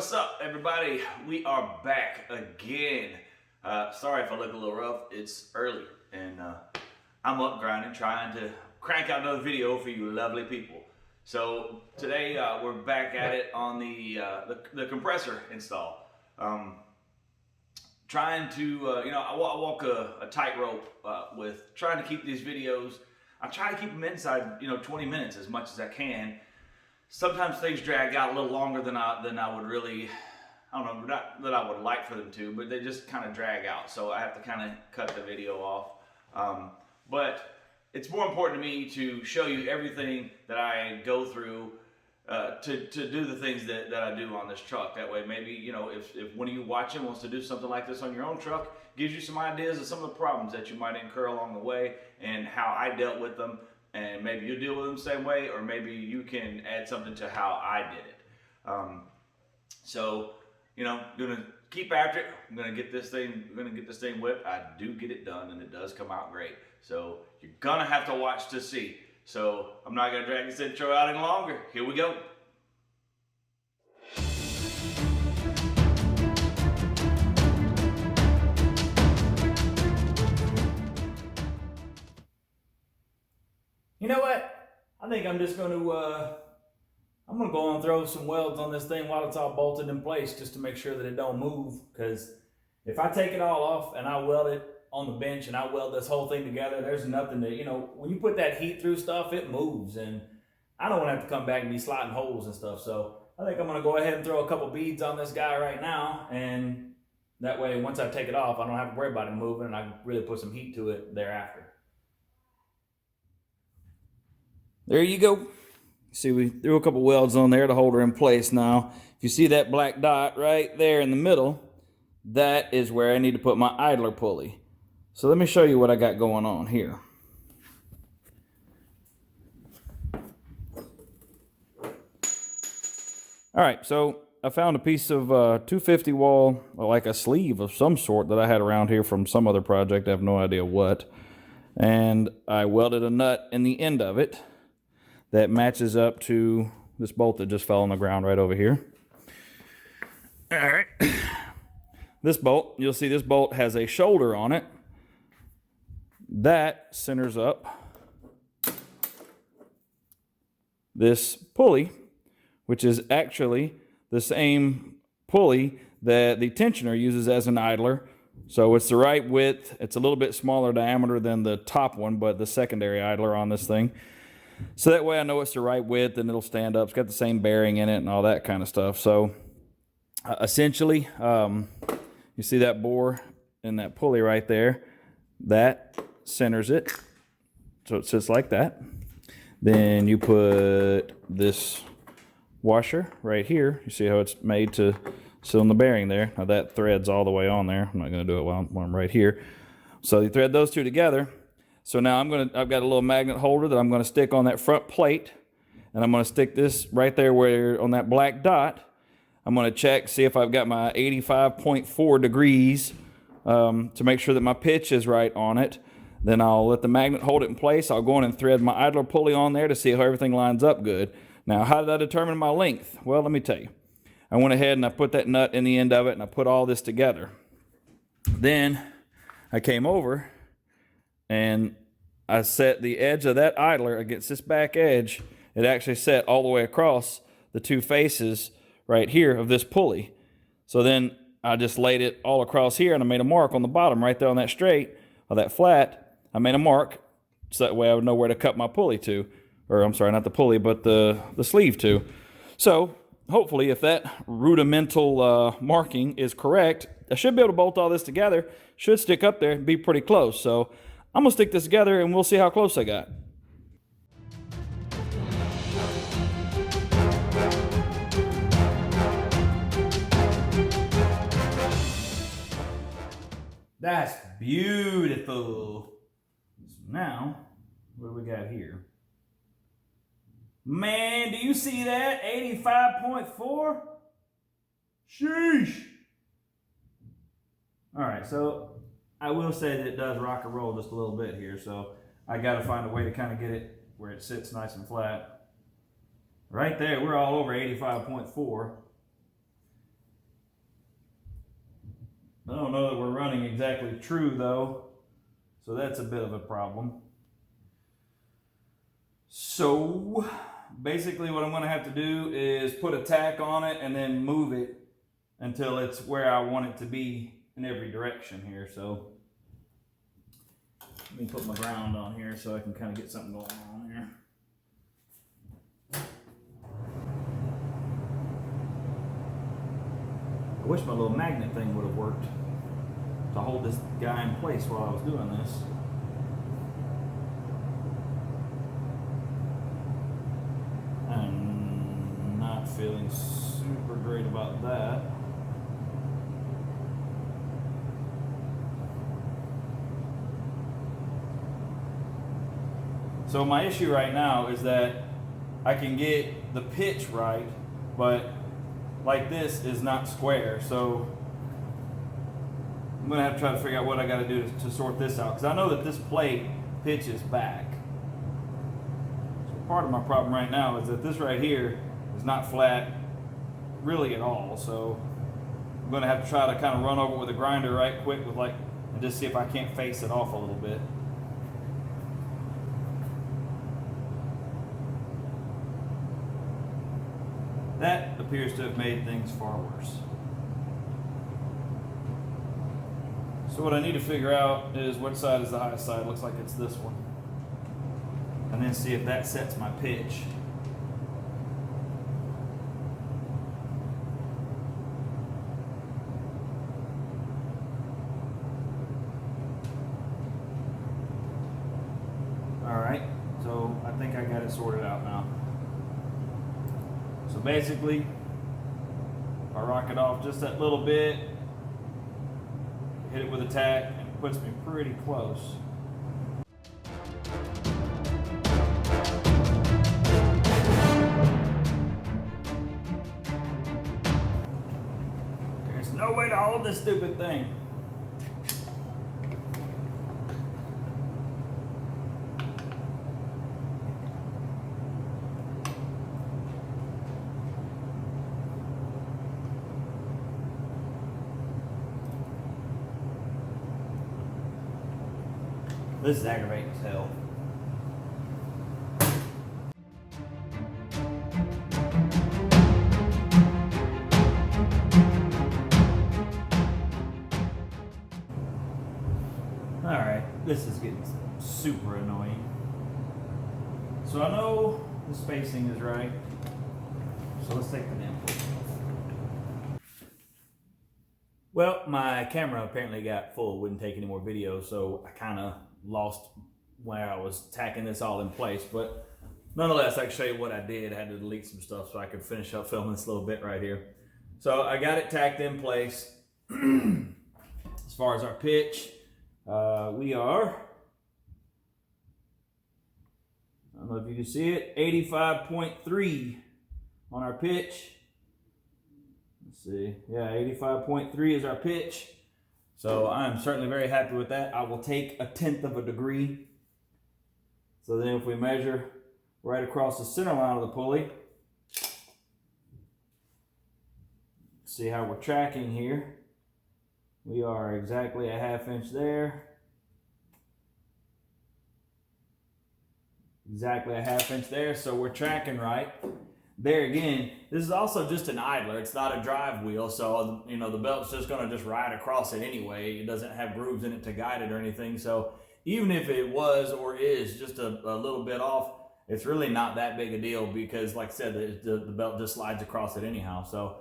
What's up, everybody? We are back again. Sorry if I look a little rough. It's early and I'm up grinding, trying to crank out another video for you lovely people. So today we're back at it on the compressor install. Trying to, I walk a tightrope with trying to keep these videos. I try to keep them inside, 20 minutes as much as I can. Sometimes things drag out a little longer than I would really, not that I would like for them to, but they just kind of drag out. So I have to kind of cut the video off. But it's more important to me to show you everything that I go through to do the things that I do on this truck. That way, maybe, if one of you watching wants to do something like this on your own truck, gives you some ideas of some of the problems that you might incur along the way and how I dealt with them. And maybe you deal with them the same way, or maybe you can add something to how I did it. So, gonna keep after it. I'm gonna get this thing whipped. I do get it done, and it does come out great. So you're gonna have to watch to see. So I'm not gonna drag this intro out any longer. Here we go. You know what? I think I'm just going to go on and throw some welds on this thing while it's all bolted in place, just to make sure that it don't move. Because if I take it all off and I weld it on the bench and I weld this whole thing together, there's nothing to, when you put that heat through stuff, it moves, and I don't want to have to come back and be slotting holes and stuff. So I think I'm going to go ahead and throw a couple beads on this guy right now, and that way once I take it off, I don't have to worry about it moving, and I can really put some heat to it thereafter. There you go. See, we threw a couple welds on there to hold her in place. Now, if you see that black dot right there in the middle, that is where I need to put my idler pulley. So let me show you what I got going on here. All right, so I found a piece of 250 wall, like a sleeve of some sort that I had around here from some other project. I have no idea what. And I welded a nut in the end of it that matches up to this bolt that just fell on the ground right over here. All right. This bolt, you'll see this bolt has a shoulder on it. That centers up this pulley, which is actually the same pulley that the tensioner uses as an idler. So it's the right width. It's a little bit smaller diameter than the top one, but the secondary idler on this thing. So that way I know it's the right width and it'll stand up. It's got the same bearing in it and all that kind of stuff. So essentially, you see that bore and that pulley right there, that centers it. So it sits like that. Then you put this washer right here. You see how it's made to sit on the bearing there. Now that threads all the way on there. I'm not going to do it while I'm right here. So you thread those two together. So now I've got a little magnet holder that I'm going to stick on that front plate, and I'm going to stick this right there where on that black dot. I'm going to check, see if I've got my 85.4 degrees to make sure that my pitch is right on it. Then I'll let the magnet hold it in place. I'll go in and thread my idler pulley on there to see how everything lines up good. Now, how did I determine my length? Well, let me tell you. I went ahead and I put that nut in the end of it, and I put all this together. Then I came over and I set the edge of that idler against this back edge. It actually set all the way across the two faces right here of this pulley. So then I just laid it all across here, and I made a mark on the bottom right there on that straight, or that flat. I made a mark so that way I would know where to cut my pulley to. Or I'm sorry, not the pulley, but the sleeve to. So hopefully if that rudimental marking is correct, I should be able to bolt all this together. Should stick up there and be pretty close. So I'm going to stick this together and we'll see how close I got. That's beautiful. So now, what do we got here? Man, do you see that? 85.4? Sheesh. All right, so I will say that it does rock and roll just a little bit here, so I got to find a way to kind of get it where it sits nice and flat. Right there, we're all over 85.4. I don't know that we're running exactly true though, so that's a bit of a problem. So basically what I'm going to have to do is put a tack on it and then move it until it's where I want it to be in every direction here. So let me put my ground on here so I can kind of get something going on here. I wish my little magnet thing would have worked to hold this guy in place while I was doing this. I'm not feeling super great about that. So my issue right now is that I can get the pitch right, but like this is not square. So I'm gonna have to try to figure out what I gotta do to sort this out, because I know that this plate pitches back. So part of my problem right now is that this right here is not flat really at all. So I'm gonna have to try to kind of run over with a grinder right quick with and just see if I can't face it off a little bit. That appears to have made things far worse. So what I need to figure out is what side is the highest side. Looks like it's this one. And then see if that sets my pitch. All right, so I think I got it sorted out now. So basically, I rock it off just that little bit, hit it with a tack, and it puts me pretty close. There's no way to hold this stupid thing. This is aggravating as hell. Alright, this is getting super annoying. So I know the spacing is right. So let's take the damn pulley off. Well, my camera apparently got full, wouldn't take any more video, so I kind of lost where I was tacking this all in place, but nonetheless I can show you what I did. I had to delete some stuff so I could finish up filming this little bit right here. So I got it tacked in place. As far as our pitch, we are, I don't know if you can see it, 85.3 on our pitch. Let's see, yeah, 85.3 is our pitch. So I'm certainly very happy with that. I will take 1/10 of a degree. So then if we measure right across the center line of the pulley, see how we're tracking here. We are exactly a 1/2 inch there. Exactly a 1/2 inch there, so we're tracking right. There again, this is also just an idler. It's not a drive wheel, so you know the belt's just going to just ride across it anyway. It doesn't have grooves in it to guide it or anything. So even if it was or is just a little bit off, it's really not that big a deal because, like I said, the belt just slides across it anyhow. So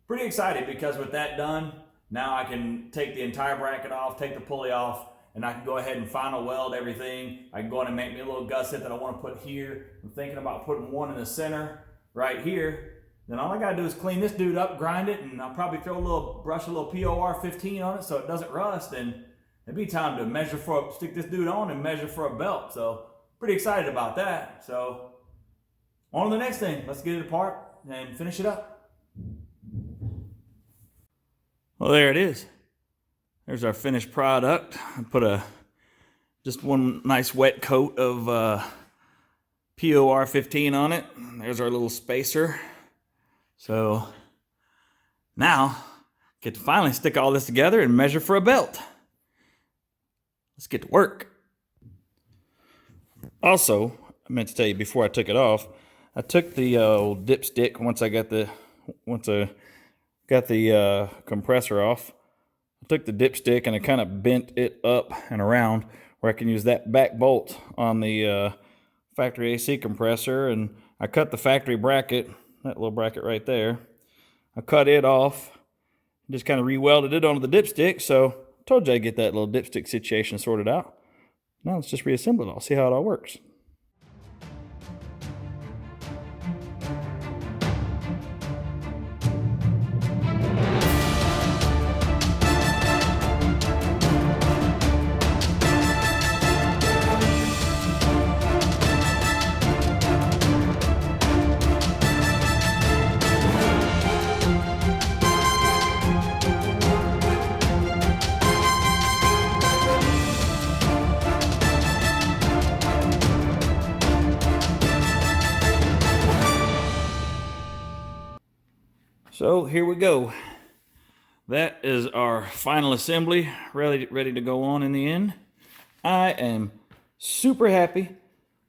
pretty excited because with that done, now I can take the entire bracket off, take the pulley off, and I can go ahead and final weld everything. I can go ahead and make me a little gusset that I want to put here. I'm thinking about putting one in the center right here. Then all I gotta do is clean this dude up, grind it, and I'll probably brush a little POR-15 on it so it doesn't rust, and it'd be time to stick this dude on and measure for a belt. So pretty excited about that. So on to the next thing. Let's get it apart and finish it up. Well, there it is. There's our finished product. I put just one nice wet coat of POR-15 on it. There's our little spacer. So now Get to finally stick all this together and measure for a belt. Let's get to work. Also, I meant to tell you before I took it off, I took the old dipstick once I got the compressor off. I took the dipstick and I kind of bent it up and around where I can use that back bolt on the factory AC compressor, and I cut the factory bracket, that little bracket right there. I cut it off, just kind of re-welded it onto the dipstick. So I told you I'd get that little dipstick situation sorted out. Now let's just reassemble it all, see how it all works. So here we go. That is our final assembly, ready to go on in the end. I am super happy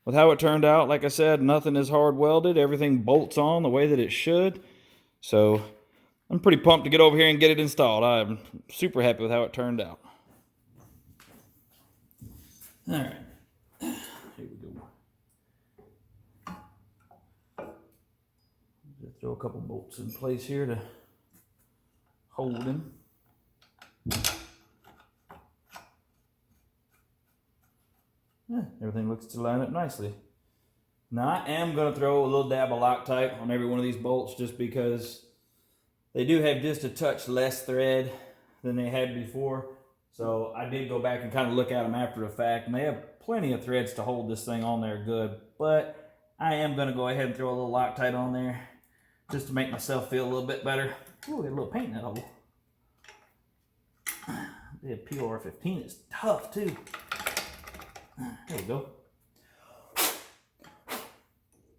with how it turned out. Like I said, nothing is hard welded. Everything bolts on the way that it should. So I'm pretty pumped to get over here and get it installed. I'm super happy with how it turned out. All right, here we go. Just throw a couple bolts in place here to hold him. Yeah, everything looks to line up nicely. Now I am going to throw a little dab of Loctite on every one of these bolts just because they do have just a touch less thread than they had before. So I did go back and kind of look at them after the fact, and they have plenty of threads to hold this thing on there good. But I am going to go ahead and throw a little Loctite on there just to make myself feel a little bit better. Ooh, got a little paint in that hole. The POR15 is tough too. There we go.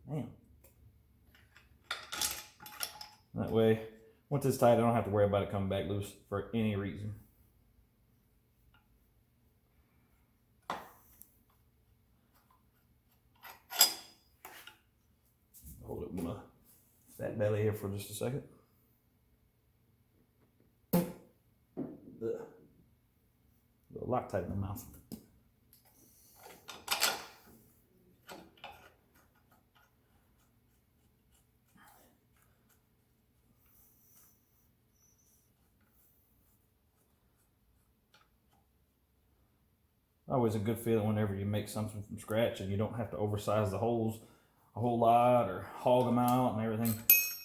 Man. That way, once it's tight, I don't have to worry about it coming back loose for any reason. Hold it with my fat belly here for just a second. A little Loctite in my mouth. Always a good feeling whenever you make something from scratch and you don't have to oversize the holes a whole lot or hog them out and everything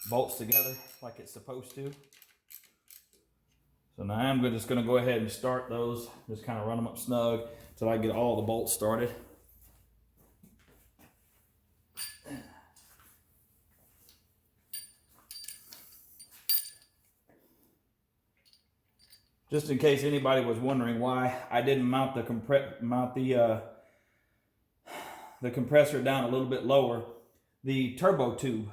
bolts together like it's supposed to. So now I'm just going to go ahead and start those, just kind of run them up snug until I get all the bolts started. Just in case anybody was wondering why I didn't mount the compressor down a little bit lower, the turbo tube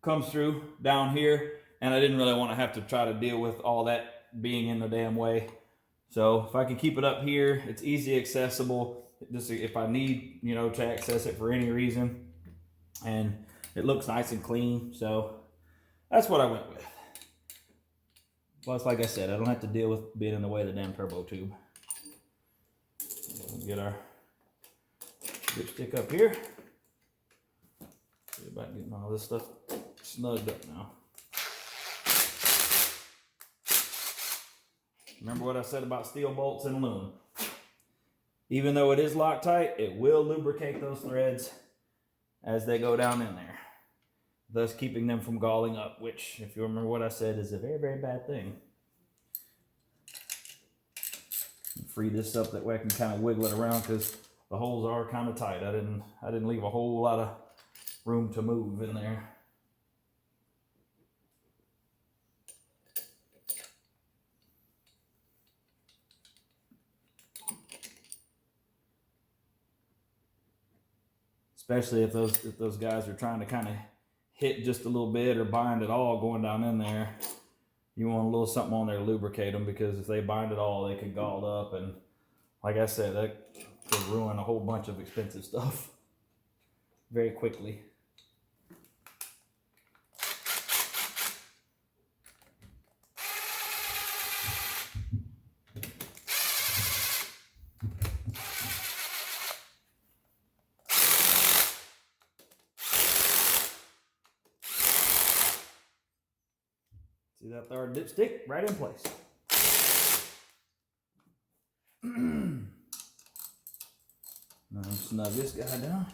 comes through down here, and I didn't really want to have to try to deal with all that being in the damn way. So if I can keep it up here, it's easy accessible. Just if I need, to access it for any reason, and it looks nice and clean. So that's what I went with. Plus, like I said, I don't have to deal with being in the way of the damn turbo tube. We'll get our dipstick up here. See about getting all this stuff snugged up now. Remember what I said about steel bolts and aluminum. Even though it is Loctite, it will lubricate those threads as they go down in there, thus keeping them from galling up, which, if you remember what I said, is a very, very bad thing. Free this up, that way I can kind of wiggle it around because the holes are kind of tight. I didn't leave a whole lot of room to move in there. Especially if those guys are trying to kind of hit just a little bit or bind it all going down in there. you want a little something on there to lubricate them, because if they bind at all, they could gall up, and like I said, that could ruin a whole bunch of expensive stuff very quickly. See that third dipstick right in place. Now snug this guy down.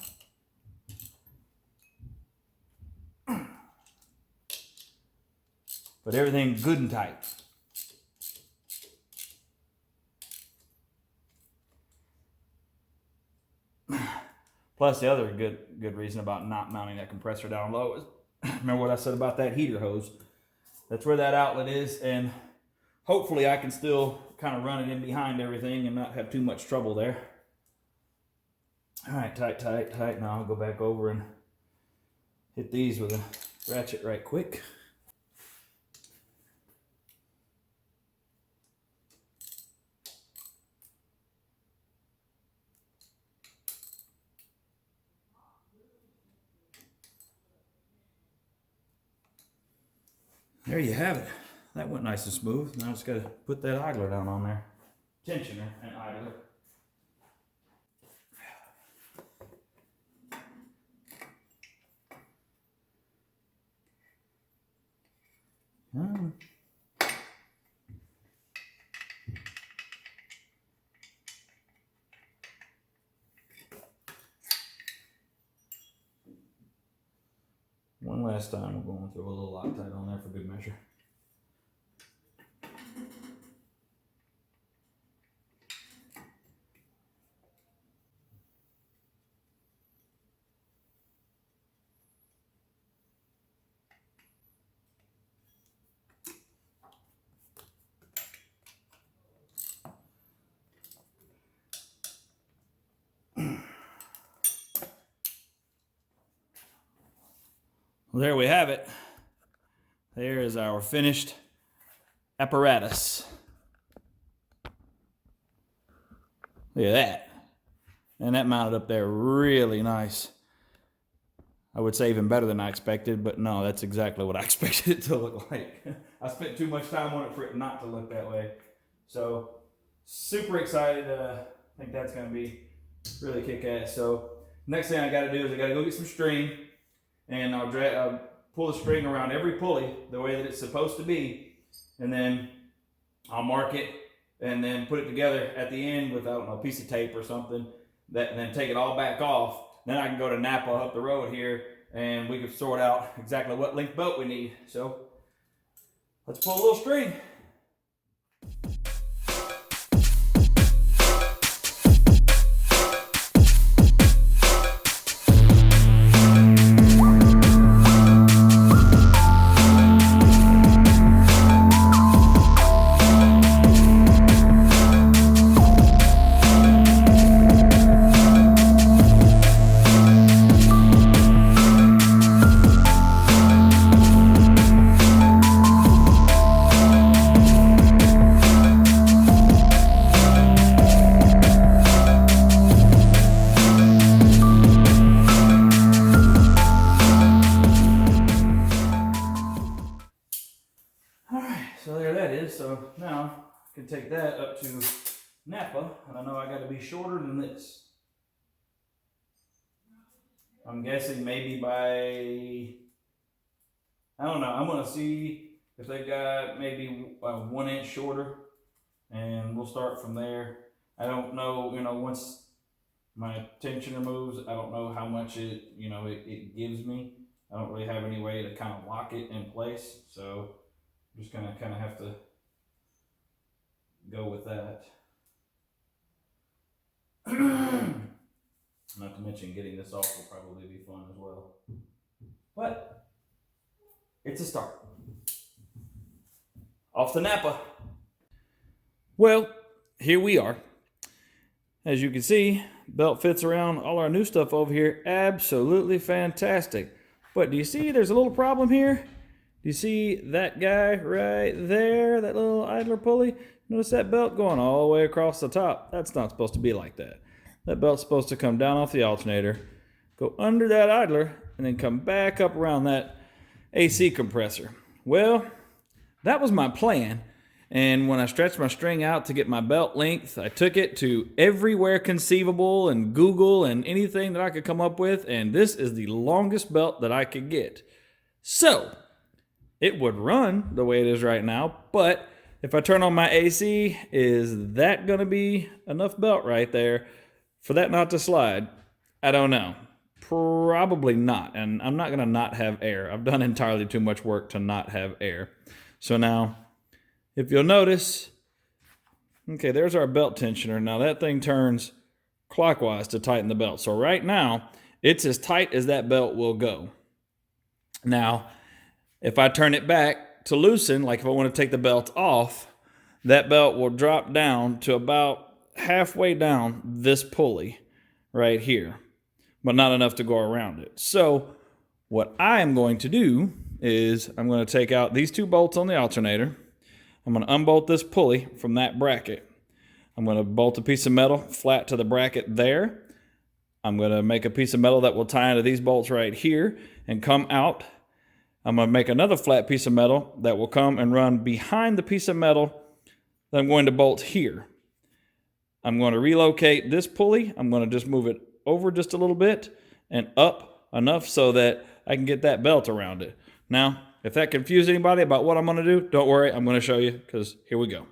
Put everything good and tight. Plus, the other good reason about not mounting that compressor down low is, remember what I said about that heater hose? That's where that outlet is, and hopefully I can still kind of run it in behind everything and not have too much trouble there. All right, tight. Now I'll go back over and hit these with a ratchet right quick. There you have it. That went nice and smooth. Now I just got to put that idler down on there. Tensioner and idler. One last time, we're going to throw a little Loctite on there for good measure. Well, there we have it. There is our finished apparatus. Look at that. And that mounted up there really nice. I would say even better than I expected, but no, that's exactly what I expected it to look like. I spent too much time on it for it not to look that way. So, super excited. I think that's going to be really kick-ass. So, next thing I got to do is I got to go get some string, and I'll pull the string around every pulley the way that it's supposed to be, and then I'll mark it and then put it together at the end with, I don't know, a piece of tape or something, and then take it all back off. Then I can go to Napa up the road here, and we can sort out exactly what length bolt we need. So let's pull a little string. So there that is. So now I can take that up to Napa, and I know I got to be shorter than this. I'm guessing maybe by, I don't know, I'm going to see if they got maybe 1 inch shorter, and we'll start from there. I don't know, once my tensioner moves, I don't know how much it gives me. I don't really have any way to kind of lock it in place, so I'm just gonna kind of have to go with that. Not to mention getting this off will probably be fun as well. But it's a start. Off to Napa. Well, here we are. As you can see, belt fits around all our new stuff over here. Absolutely fantastic. But do you see there's a little problem here? Do you see that guy right there, that little idler pulley? Notice that belt going all the way across the top. That's not supposed to be like that. That belt's supposed to come down off the alternator, go under that idler, and then come back up around that AC compressor. Well, that was my plan. And when I stretched my string out to get my belt length, I took it to everywhere conceivable and Google and anything that I could come up with. And this is the longest belt that I could get. So it would run the way it is right now. But if I turn on my AC, is that going to be enough belt right there for that not to slide? I don't know. Probably not. And I'm not going to not have air. I've done entirely too much work to not have air. So now, if you'll notice, okay, there's our belt tensioner. Now that thing turns clockwise to tighten the belt. So right now, it's as tight as that belt will go. Now, if I turn it back to loosen, like if I want to take the belt off, that belt will drop down to about halfway down this pulley right here, but not enough to go around it. So what I am going to do is I'm going to take out these two bolts on the alternator. I'm going to unbolt this pulley from that bracket. I'm going to bolt a piece of metal flat to the bracket there. I'm going to make a piece of metal that will tie into these bolts right here and come out. I'm going to make another flat piece of metal that will come and run behind the piece of metal that I'm going to bolt here. I'm going to relocate this pulley. I'm going to just move it over just a little bit and up enough so that I can get that belt around it. Now, if that confused anybody about what I'm going to do, don't worry, I'm going to show you because here we go.